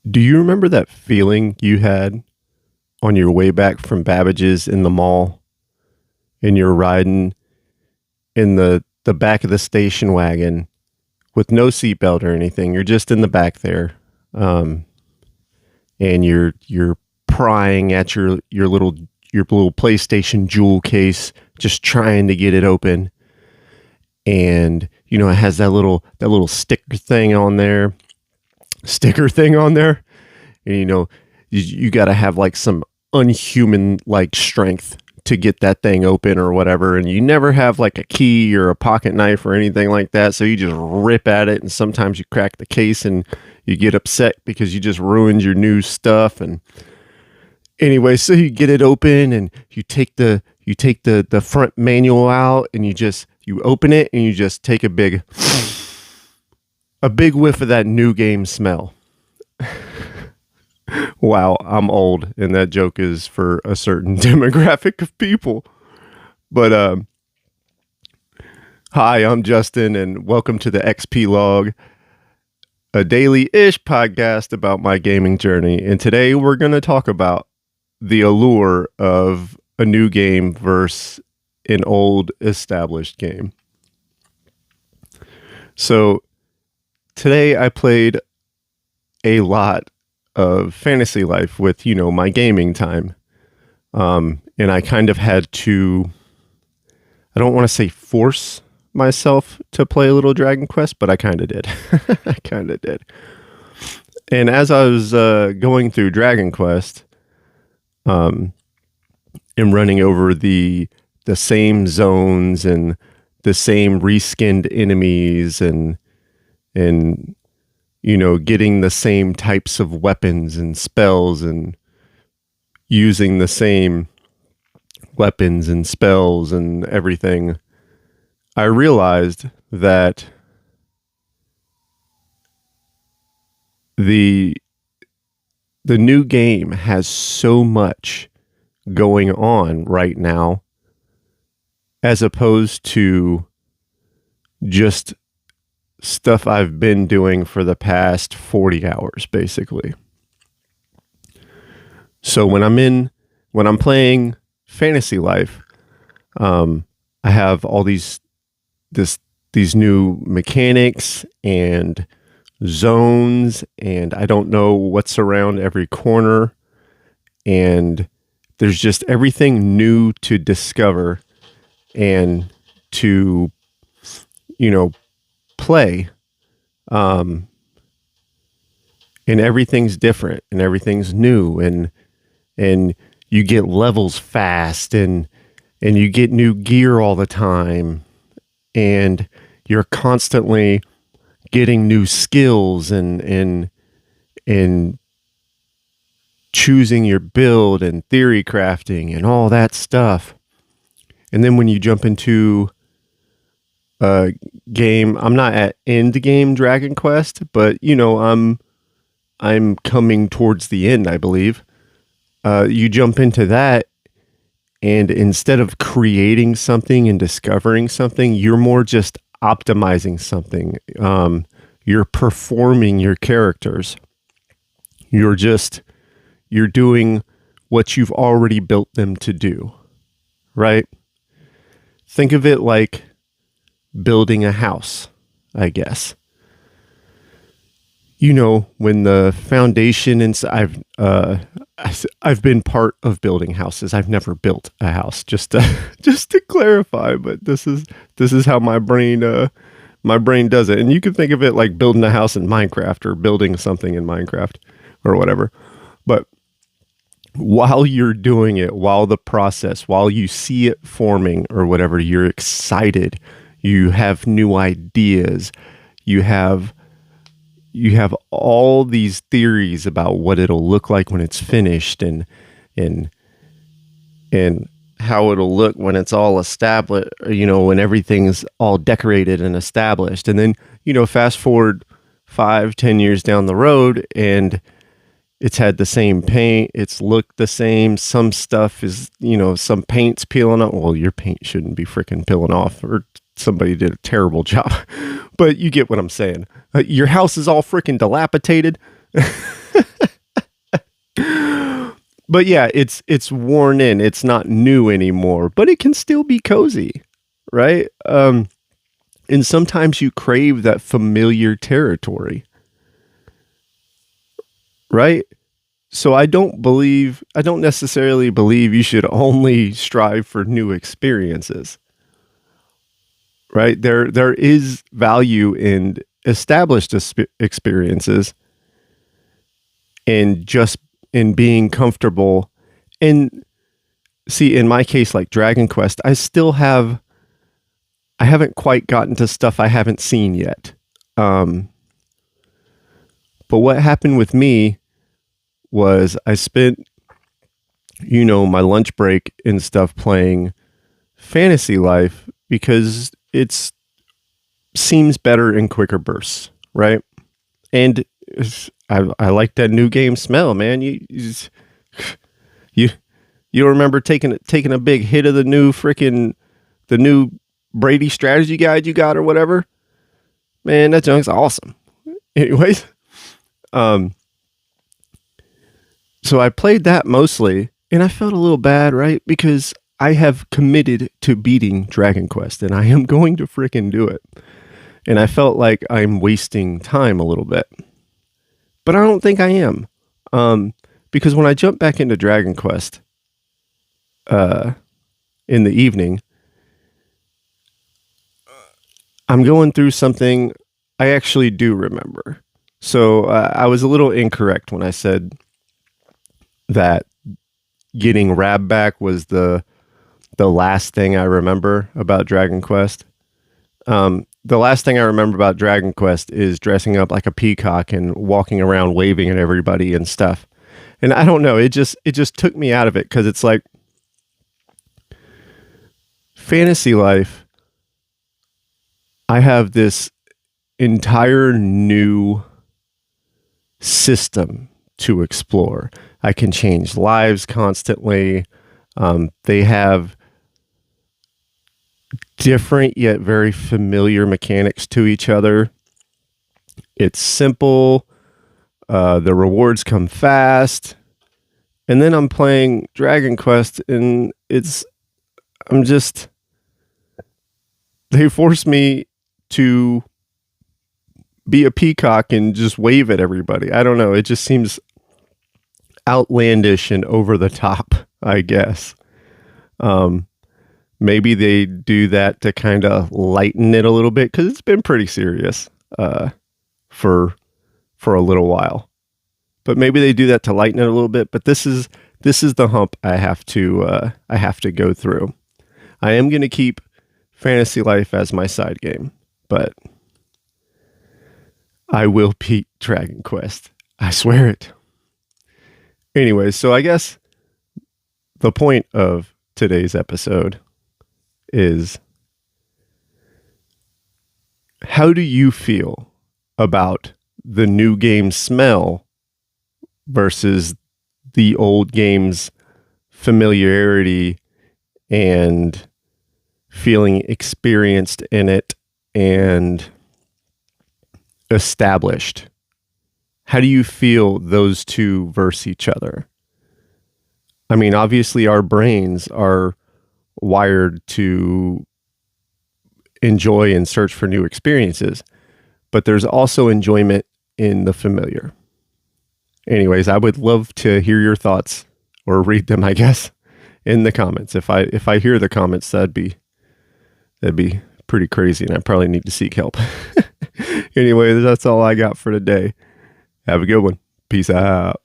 Do you remember that feeling you had on your way back from Babbage's in the mall and you're riding in the back of the station wagon with no seatbelt or anything? You're just in the back there. Um, and you're prying at your little PlayStation jewel case, just trying to get it open. And it has that little sticker thing on there. And you got to have like some unhuman like strength to get that thing open or whatever, and you never have like a key or a pocket knife or anything like that, so you just rip at it, and sometimes you crack the case and you get upset because you just ruined your new stuff. And anyway, so you get it open and you take the front manual out, and you open it and you just take a big whiff of that new game smell. Wow, I'm old, and that joke is for a certain demographic of people. But hi, I'm Justin, and welcome to the XP Log, a daily-ish podcast about my gaming journey. And today we're going to talk about the allure of a new game versus an old established game. So today I played a lot of Fantasy Life with, my gaming time. And I kind of had to, I don't want to say force myself to play a little Dragon Quest, but I kind of did. I kind of did. And as I was going through Dragon Quest, and running over the same zones and the same reskinned enemies and getting the same types of weapons and spells and using the same weapons and spells and everything, I realized that the new game has so much going on right now, as opposed to just stuff I've been doing for the past 40 hours, basically. So when I'm playing Fantasy Life, I have all these new mechanics and zones, and I don't know what's around every corner, and there's just everything new to discover and to play, and everything's different and everything's new, and you get levels fast, and you get new gear all the time, and you're constantly getting new skills and choosing your build and theory crafting and all that stuff. And then when you jump into game, I'm not at end game Dragon Quest, but I'm coming towards the end, I believe. You jump into that, and instead of creating something and discovering something, you're more just optimizing something. You're performing your characters. You're doing what you've already built them to do, right? Think of it like building a house, I guess. When the foundation inside, I've been part of building houses. I've never built a house, just to clarify, but this is how my brain does it. And you can think of it like building a house in Minecraft or building something in Minecraft or whatever. But while you're doing it, while you see it forming or whatever, you're excited. You have new ideas. You have all these theories about what it'll look like when it's finished, and how it'll look when it's all established, when everything's all decorated and established. And then, fast forward 5-10 years down the road, and it's had the same paint. It's looked the same. Some stuff is, some paint's peeling off. Well, your paint shouldn't be freaking peeling off, or somebody did a terrible job. But you get what I'm saying. Your house is all freaking dilapidated. But yeah, it's worn in. It's not new anymore, but it can still be cozy, right? And sometimes you crave that familiar territory, right? So I don't necessarily believe you should only strive for new experiences, right? There is value in established experiences and just in being comfortable. And see, in my case, like Dragon Quest, I haven't quite gotten to stuff I haven't seen yet. But what happened with me was I spent, my lunch break and stuff playing Fantasy Life because it seems better in quicker bursts, right? And I like that new game smell, man. You remember taking a big hit of the new Brady strategy guide you got or whatever? Man, that junk's awesome. Anyways, so I played that mostly, and I felt a little bad, right? Because I have committed to beating Dragon Quest, and I am going to freaking do it. And I felt like I'm wasting time a little bit. But I don't think I am. Because when I jump back into Dragon Quest in the evening, I'm going through something I actually do remember. So I was a little incorrect when I said that getting Rab back was the last thing I remember about Dragon Quest. The last thing I remember about Dragon Quest is dressing up like a peacock and walking around waving at everybody and stuff. And I don't know, it just took me out of it because it's like Fantasy Life. I have this entire new system to explore. I can change lives constantly. They have different yet very familiar mechanics to each other. It's simple. The rewards come fast. And then I'm playing Dragon Quest and they force me to be a peacock and just wave at everybody. I don't know. It just seems outlandish and over the top, I guess. Maybe they do that to kind of lighten it a little bit because it's been pretty serious for a little while. But maybe they do that to lighten it a little bit. But this is the hump I have to go through. I am going to keep Fantasy Life as my side game, but I will beat Dragon Quest. I swear it. Anyways, so I guess the point of today's episode is, how do you feel about the new game smell versus the old game's familiarity and feeling experienced in it and established? How do you feel those two versus each other? I mean, obviously our brains are wired to enjoy and search for new experiences, but there's also enjoyment in the familiar. Anyways, I would love to hear your thoughts or read them, I guess, in the comments. If I hear the comments, that'd be pretty crazy, and I probably need to seek help. Anyway, that's all I got for today. Have a good one. Peace out.